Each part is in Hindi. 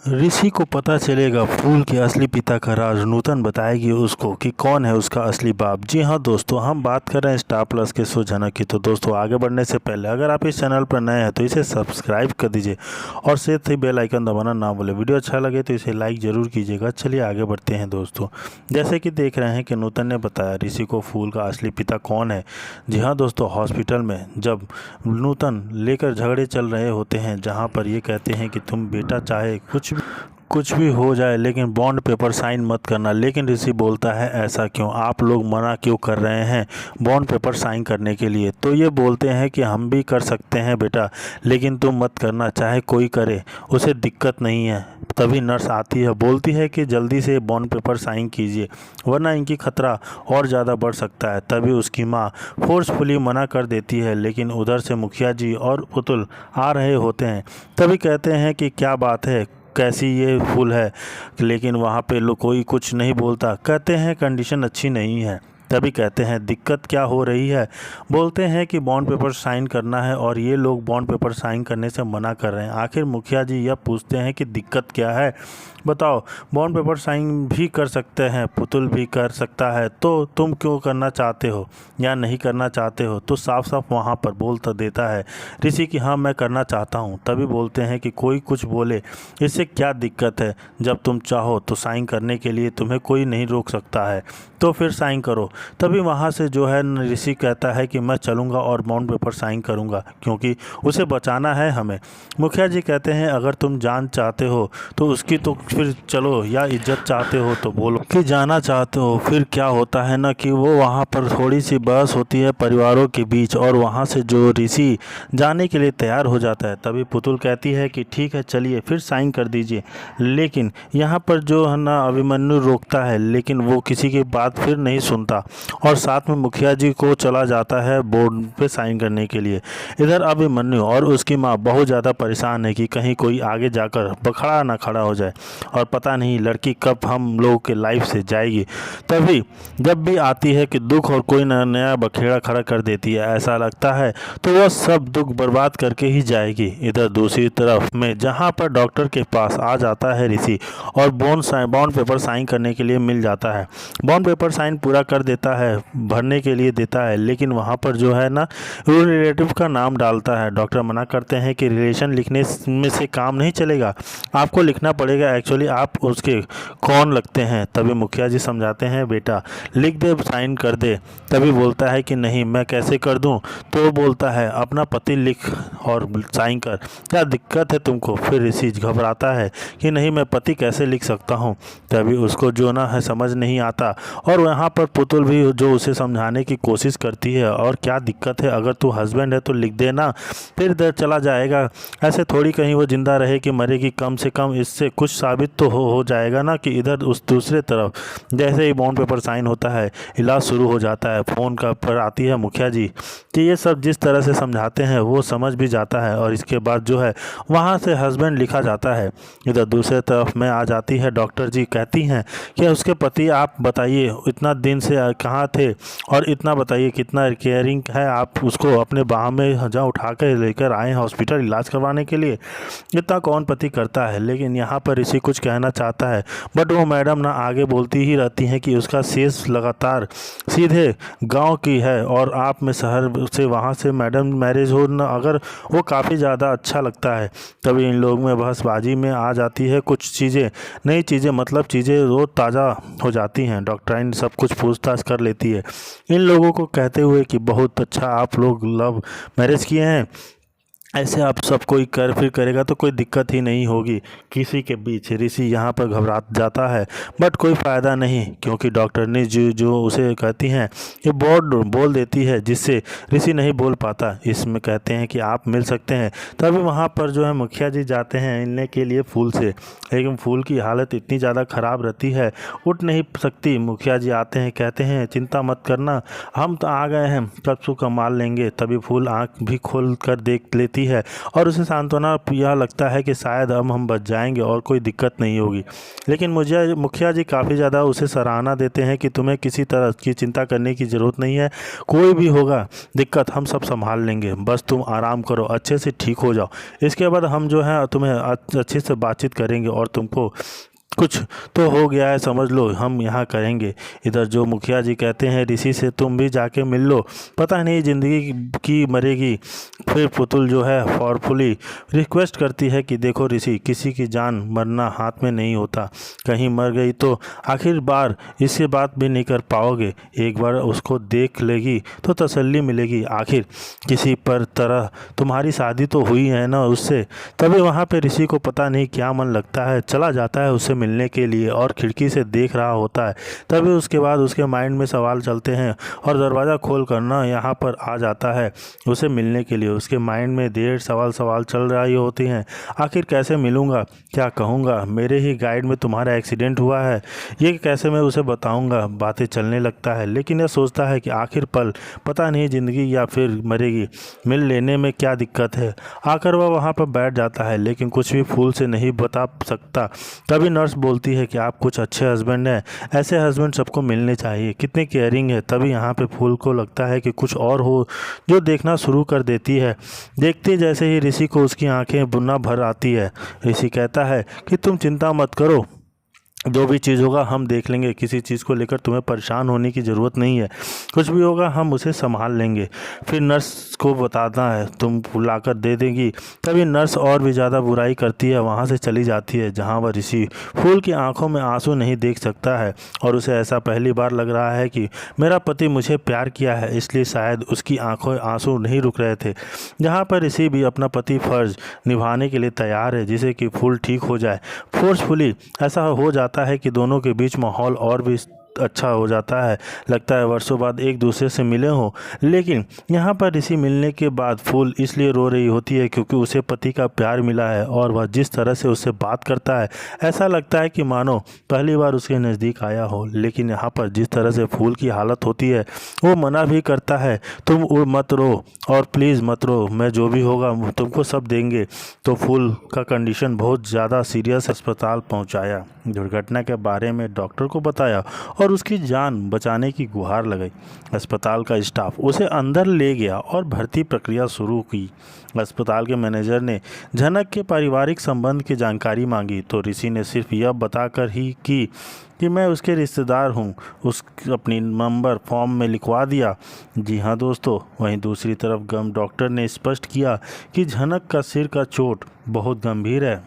ऋषि को पता चलेगा फूल के असली पिता का राज। नूतन बताएगी उसको कि कौन है उसका असली बाप। जी हाँ दोस्तों, हम बात कर रहे हैं स्टार प्लस के शो झनक की। तो दोस्तों, आगे बढ़ने से पहले अगर आप इस चैनल पर नए हैं तो इसे सब्सक्राइब कर दीजिए और साथ ही बेल आइकन दबाना ना भूलें। वीडियो अच्छा लगे तो इसे लाइक ज़रूर कीजिएगा। चलिए आगे बढ़ते हैं दोस्तों। जैसे कि देख रहे हैं कि नूतन ने बताया ऋषि को फूल का असली पिता कौन है। जी हाँ दोस्तों, हॉस्पिटल में जब नूतन लेकर झगड़े चल रहे होते हैं, जहाँ पर ये कहते हैं कि तुम बेटा चाहे कुछ भी हो जाए लेकिन बॉन्ड पेपर साइन मत करना। लेकिन ऋषि बोलता है ऐसा क्यों, आप लोग मना क्यों कर रहे हैं बॉन्ड पेपर साइन करने के लिए। तो ये बोलते हैं कि हम भी कर सकते हैं बेटा, लेकिन तुम मत करना, चाहे कोई करे उसे दिक्कत नहीं है। तभी नर्स आती है, बोलती है कि जल्दी से बॉन्ड पेपर साइन कीजिए वरना इनकी खतरा और ज़्यादा बढ़ सकता है। तभी उसकी माँ फोर्सफुली मना कर देती है, लेकिन उधर से मुखिया जी और पुतुल आ रहे होते हैं। तभी कहते हैं कि क्या बात है, कैसी ये फूल है। लेकिन वहाँ पे लोग कोई कुछ नहीं बोलता, कहते हैं कंडीशन अच्छी नहीं है। तभी कहते हैं दिक्कत क्या हो रही है। बोलते हैं कि बॉन्ड पेपर साइन करना है और ये लोग बॉन्ड पेपर साइन करने से मना कर रहे हैं। आखिर मुखिया जी यह पूछते हैं कि दिक्कत क्या है, बताओ। बॉन्ड पेपर साइन भी कर सकते हैं, पुतुल भी कर सकता है, तो तुम क्यों करना चाहते हो या नहीं करना चाहते हो। तो साफ साफ वहाँ पर बोलता देता है ऋषि कि हाँ मैं करना चाहता हूँ। तभी बोलते हैं कि कोई कुछ बोले इससे क्या दिक्कत है, जब तुम चाहो तो साइन करने के लिए तुम्हें कोई नहीं रोक सकता है, तो फिर साइन करो। तभी वहाँ से जो है ऋषि कहता है कि मैं चलूँगा और बॉन्ड पेपर साइन करूँगा, क्योंकि उसे बचाना है हमें। मुखिया जी कहते हैं अगर तुम जान चाहते हो तो उसकी तो फिर चलो, या इज्जत चाहते हो तो बोलो कि जाना चाहते हो। फिर क्या होता है ना कि वो वहाँ पर थोड़ी सी बहस होती है परिवारों के बीच और वहाँ से जो ऋषि जाने के लिए तैयार हो जाता है। तभी पुतुल कहती है कि ठीक है चलिए फिर साइन कर दीजिए। लेकिन यहाँ पर जो है ना अभिमन्यु रोकता है, लेकिन वो किसी की बात फिर नहीं सुनता और साथ में मुखिया जी को चला जाता है बोर्ड पे साइन करने के लिए। इधर अभिमन्यु और उसकी माँ बहुत ज़्यादा परेशान है कि कहीं कोई आगे जाकर बखड़ा ना खड़ा हो जाए और पता नहीं लड़की कब हम लोगों के लाइफ से जाएगी। तभी जब भी आती है कि दुख और कोई नया बखेड़ा खड़ा कर देती है, ऐसा लगता है तो वह सब दुख बर्बाद करके ही जाएगी। इधर दूसरी तरफ में जहाँ पर डॉक्टर के पास आ जाता है ऋषि और बॉन्ड पेपर साइन करने के लिए मिल जाता है। बॉन्ड पेपर साइन पूरा कर देता है, भरने के लिए देता है, लेकिन वहाँ पर जो है ना रिलेटिव का नाम डालता है। डॉक्टर मना करते हैं कि रिलेशन लिखने में से काम नहीं चलेगा, आपको लिखना पड़ेगा एक्चुअली आप उसके कौन लगते हैं। तभी मुखिया जी समझाते हैं बेटा लिख दे, साइन कर दे। तभी बोलता है कि नहीं मैं कैसे कर दूं। तो वो बोलता है अपना पति लिख और साइन कर, क्या दिक्कत है तुमको। फिर ऋषि घबराता है कि नहीं मैं पति कैसे लिख सकता हूँ। तभी उसको जो ना है समझ नहीं आता और वहाँ पर पुतुल भी जो उसे समझाने की कोशिश करती है और क्या दिक्कत है, अगर तू हस्बैंड है तो लिख देना, फिर इधर चला जाएगा। ऐसे थोड़ी कहीं वो जिंदा रहे कि मरेगी, कम से कम इससे कुछ साबित तो हो जाएगा ना कि इधर उस दूसरे तरफ जैसे ही बॉन्ड पेपर साइन होता है इलाज शुरू हो जाता है। फ़ोन का पर आती है मुखिया जी कि ये सब जिस तरह से समझाते हैं वो समझ भी जाता है और इसके बाद जो है वहाँ से हस्बैंड लिखा जाता है। इधर दूसरे तरफ में आ जाती है डॉक्टर जी, कहती हैं कि उसके पति आप बताइए इतना दिन से कहाँ थे और इतना बताइए कितना केयरिंग है, आप उसको अपने बाह में जहाँ उठा कर लेकर आए हैं हॉस्पिटल इलाज करवाने के लिए, इतना कौन पति करता है। लेकिन यहाँ पर ऋषि कुछ कहना चाहता है बट वो मैडम ना आगे बोलती ही रहती हैं कि उसका शेष लगातार सीधे गांव की है और आप में शहर से वहाँ से मैडम मैरिज हो ना, अगर वो काफ़ी ज़्यादा अच्छा लगता है। तभी इन लोगों में बहसबाजी में आ जाती है कुछ चीज़ें, नई चीज़ें, मतलब चीज़ें रोज़ ताज़ा हो जाती हैं। डॉक्टराइन सब कुछ पूछताछ कर लेती है इन लोगों को, कहते हुए कि बहुत अच्छा आप लोग लव मैरिज किए हैं, ऐसे आप सब कोई कर फिर करेगा तो कोई दिक्कत ही नहीं होगी किसी के बीच। ऋषि यहाँ पर घबरा जाता है बट कोई फ़ायदा नहीं, क्योंकि डॉक्टर ने जो उसे कहती हैं ये बोर्ड बोल देती है जिससे ऋषि नहीं बोल पाता। इसमें कहते हैं कि आप मिल सकते हैं। तभी वहाँ पर जो है मुखिया जी जाते हैं मिलने के लिए फूल से, लेकिन फूल की हालत इतनी ज़्यादा ख़राब रहती है उठ नहीं सकती। मुखिया जी आते हैं, कहते हैं चिंता मत करना हम तो आ गए हैं, परसों का माल लेंगे। तभी फूल आँख भी खोल कर देख लेती देती है और उसे सांत्वना यह लगता है कि शायद अब हम बच जाएंगे और कोई दिक्कत नहीं होगी। लेकिन मुखिया जी काफ़ी ज़्यादा उसे सराहना देते हैं कि तुम्हें किसी तरह की चिंता करने की ज़रूरत नहीं है, कोई भी होगा दिक्कत हम सब संभाल लेंगे, बस तुम आराम करो, अच्छे से ठीक हो जाओ। इसके बाद हम जो है तुम्हें अच्छे से बातचीत करेंगे और तुमको कुछ तो हो गया है समझ लो, हम यहाँ करेंगे। इधर जो मुखिया जी कहते हैं ऋषि से तुम भी जाके मिल लो, पता नहीं ज़िंदगी की मरेगी। फिर पुतुल जो है फॉर्फुली रिक्वेस्ट करती है कि देखो ऋषि, किसी की जान मरना हाथ में नहीं होता, कहीं मर गई तो आखिर बार इससे बात भी नहीं कर पाओगे, एक बार उसको देख लेगी तो तसल्ली मिलेगी, आखिर किसी पर तरह तुम्हारी शादी तो हुई है ना उससे। तभी वहाँ पे ऋषि को पता नहीं क्या मन लगता है, चला जाता है उससे मिलने के लिए और खिड़की से देख रहा होता है। तभी उसके बाद उसके माइंड में सवाल चलते हैं और दरवाज़ा खोल कर ना यहाँ पर आ जाता है उसे मिलने के लिए। उसके माइंड में ढेर सवाल चल रही होती हैं, आखिर कैसे मिलूँगा, क्या कहूँगा, मेरे ही गाइड में तुम्हारा एक्सीडेंट हुआ है, ये कैसे मैं उसे बताऊँगा। बातें चलने लगता है लेकिन यह सोचता है कि आखिर पल पता नहीं ज़िंदगी या फिर मरेगी, मिल लेने में क्या दिक्कत है। आकर वह वहाँ पर बैठ जाता है लेकिन कुछ भी फूल से नहीं बता सकता। तभी नर्स बोलती है कि आप कुछ अच्छे हस्बैंड हैं, ऐसे हस्बैंड सबको मिलने चाहिए, कितने केयरिंग है। तभी यहाँ पे फूल को लगता है कि कुछ और हो, जो देखना शुरू कर देती है। देखते जैसे ही ऋषि को उसकी आंखें बुना भर आती है। ऋषि कहता है कि तुम चिंता मत करो, जो भी चीज़ होगा हम देख लेंगे, किसी चीज़ को लेकर तुम्हें परेशान होने की ज़रूरत नहीं है, कुछ भी होगा हम उसे संभाल लेंगे। फिर नर्स को बताना है तुम लाकर दे देंगी। तभी नर्स और भी ज़्यादा बुराई करती है, वहाँ से चली जाती है जहाँ वह ऋषि फूल की आंखों में आंसू नहीं देख सकता है और उसे ऐसा पहली बार लग रहा है कि मेरा पति मुझे प्यार किया है, इसलिए शायद उसकी आंखों आंसू नहीं रुक रहे थे। जहाँ पर ऋषि भी अपना पति फर्ज निभाने के लिए तैयार है जिसे कि फूल ठीक हो जाए। फोर्सफुली ऐसा हो जाता है कि दोनों के बीच माहौल और भी अच्छा हो जाता है, लगता है वर्षों बाद एक दूसरे से मिले हों। लेकिन यहाँ पर ऋषि मिलने के बाद फूल इसलिए रो रही होती है क्योंकि उसे पति का प्यार मिला है और वह जिस तरह से उससे बात करता है ऐसा लगता है कि मानो पहली बार उसके नज़दीक आया हो। लेकिन यहाँ पर जिस तरह से फूल की हालत होती है वो मना भी करता है, तुम मत रो और प्लीज़ मत रो, मैं जो भी होगा तुमको सब देंगे। तो फूल का कंडीशन बहुत ज़्यादा सीरियस, अस्पताल पहुँचाया, दुर्घटना के बारे में डॉक्टर को बताया और उसकी जान बचाने की गुहार लगाई। अस्पताल का स्टाफ उसे अंदर ले गया और भर्ती प्रक्रिया शुरू की। अस्पताल के मैनेजर ने झनक के पारिवारिक संबंध की जानकारी मांगी तो ऋषि ने सिर्फ यह बताकर ही की कि मैं उसके रिश्तेदार हूँ, उस अपनी नंबर फॉर्म में लिखवा दिया। जी हाँ दोस्तों, वहीं दूसरी तरफ गम डॉक्टर ने स्पष्ट किया कि झनक का सिर का चोट बहुत गंभीर है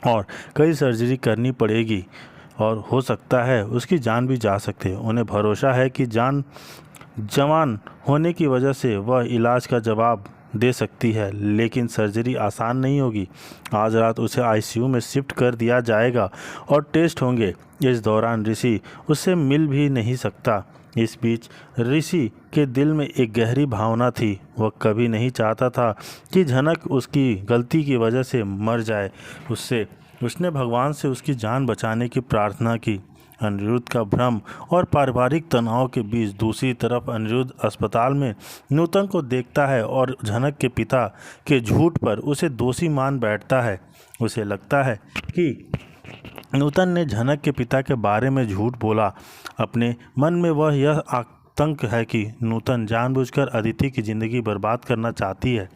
और कई सर्जरी करनी पड़ेगी और हो सकता है उसकी जान भी जा सकती है। उन्हें भरोसा है कि जवान होने की वजह से वह इलाज का जवाब दे सकती है, लेकिन सर्जरी आसान नहीं होगी। आज रात उसे आईसीयू में शिफ्ट कर दिया जाएगा और टेस्ट होंगे। इस दौरान ऋषि उससे मिल भी नहीं सकता। इस बीच ऋषि के दिल में एक गहरी भावना थी, वह कभी नहीं चाहता था कि झनक उसकी गलती की वजह से मर जाए। उसने भगवान से उसकी जान बचाने की प्रार्थना की। अनिरुद्ध का भ्रम और पारिवारिक तनाव के बीच दूसरी तरफ अनिरुद्ध अस्पताल में नूतन को देखता है और झनक के पिता के झूठ पर उसे दोषी मान बैठता है। उसे लगता है कि नूतन ने झनक के पिता के बारे में झूठ बोला। अपने मन में वह यह आतंक है कि नूतन जानबूझकर अदिति की ज़िंदगी बर्बाद करना चाहती है।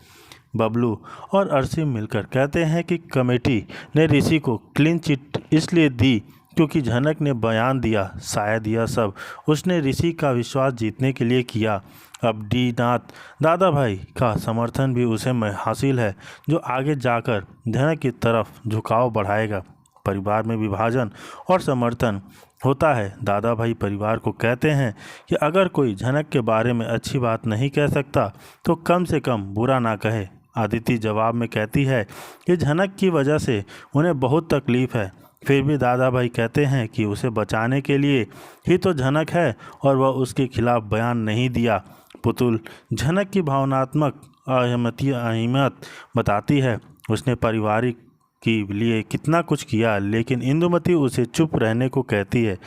बबलू और अरसी मिलकर कहते हैं कि कमेटी ने ऋषि को क्लीन चिट इसलिए दी क्योंकि झनक ने बयान दिया। शायद यह सब उसने ऋषि का विश्वास जीतने के लिए किया। अब डी नाथ दादा भाई का समर्थन भी उसे हासिल है, जो आगे जाकर झनक की तरफ झुकाव बढ़ाएगा। परिवार में विभाजन और समर्थन होता है। दादा भाई परिवार को कहते हैं कि अगर कोई झनक के बारे में अच्छी बात नहीं कह सकता तो कम से कम बुरा ना कहे। अदिति जवाब में कहती है कि झनक की वजह से उन्हें बहुत तकलीफ़ है। फिर भी दादा भाई कहते हैं कि उसे बचाने के लिए ही तो झनक है और वह उसके खिलाफ बयान नहीं दिया। पुतुल झनक की भावनात्मक अहमियत बताती है। उसने पारिवारिक के लिए कितना कुछ किया, लेकिन इंदुमती उसे चुप रहने को कहती है।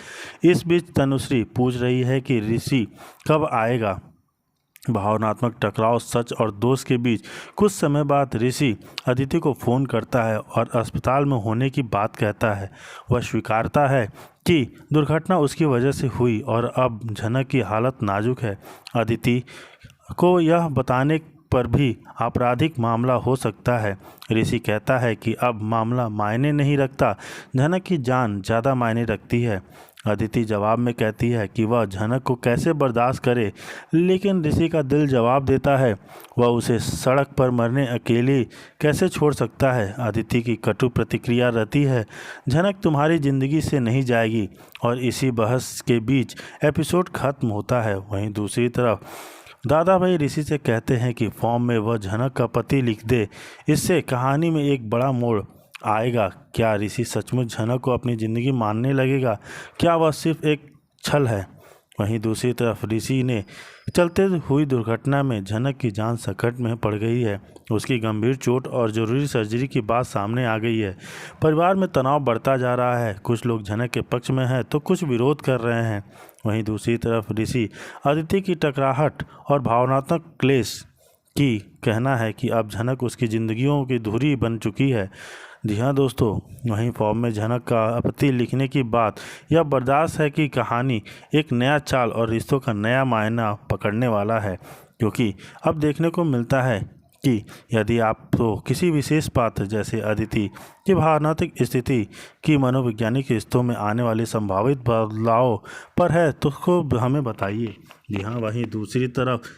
इस बीच तनुश्री पूछ रही है कि ऋषि कब आएगा। भावनात्मक टकराव, सच और दोष के बीच। कुछ समय बाद ऋषि अदिति को फ़ोन करता है और अस्पताल में होने की बात कहता है। वह स्वीकारता है कि दुर्घटना उसकी वजह से हुई और अब झनक की हालत नाजुक है। अदिति को यह बताने पर भी आपराधिक मामला हो सकता है। ऋषि कहता है कि अब मामला मायने नहीं रखता, झनक की जान ज़्यादा मायने रखती है। अदिति जवाब में कहती है कि वह झनक को कैसे बर्दाश्त करे, लेकिन ऋषि का दिल जवाब देता है, वह उसे सड़क पर मरने अकेले कैसे छोड़ सकता है। अदिति की कटु प्रतिक्रिया रहती है, झनक तुम्हारी ज़िंदगी से नहीं जाएगी, और इसी बहस के बीच एपिसोड खत्म होता है। वहीं दूसरी तरफ दादा भाई ऋषि से कहते हैं कि फॉर्म में वह झनक का पति लिख दे, इससे कहानी में एक बड़ा मोड़ आएगा। क्या ऋषि सचमुच झनक को अपनी ज़िंदगी मानने लगेगा? क्या वह सिर्फ एक छल है? वहीं दूसरी तरफ ऋषि ने चलते हुई दुर्घटना में झनक की जान संकट में पड़ गई है। उसकी गंभीर चोट और ज़रूरी सर्जरी की बात सामने आ गई है। परिवार में तनाव बढ़ता जा रहा है, कुछ लोग झनक के पक्ष में हैं तो कुछ विरोध कर रहे हैं। वहीं दूसरी तरफ ऋषि अदिति की टकराहट और भावनात्मक क्लेश की कहना है कि अब झनक उसकी ज़िंदगियों की धुरी बन चुकी है। जी हाँ दोस्तों, वहीं फॉर्म में झनक का आपत्ति लिखने की बात यह बर्दाश्त है कि कहानी एक नया चाल और रिश्तों का नया मायना पकड़ने वाला है, क्योंकि अब देखने को मिलता है कि यदि आप तो किसी विशेष पात्र जैसे अदिति की भावनात्मक स्थिति की मनोवैज्ञानिक रिश्तों में आने वाले संभावित बदलाव पर है तो उसको हमें बताइए। जी हाँ, वहीं दूसरी तरफ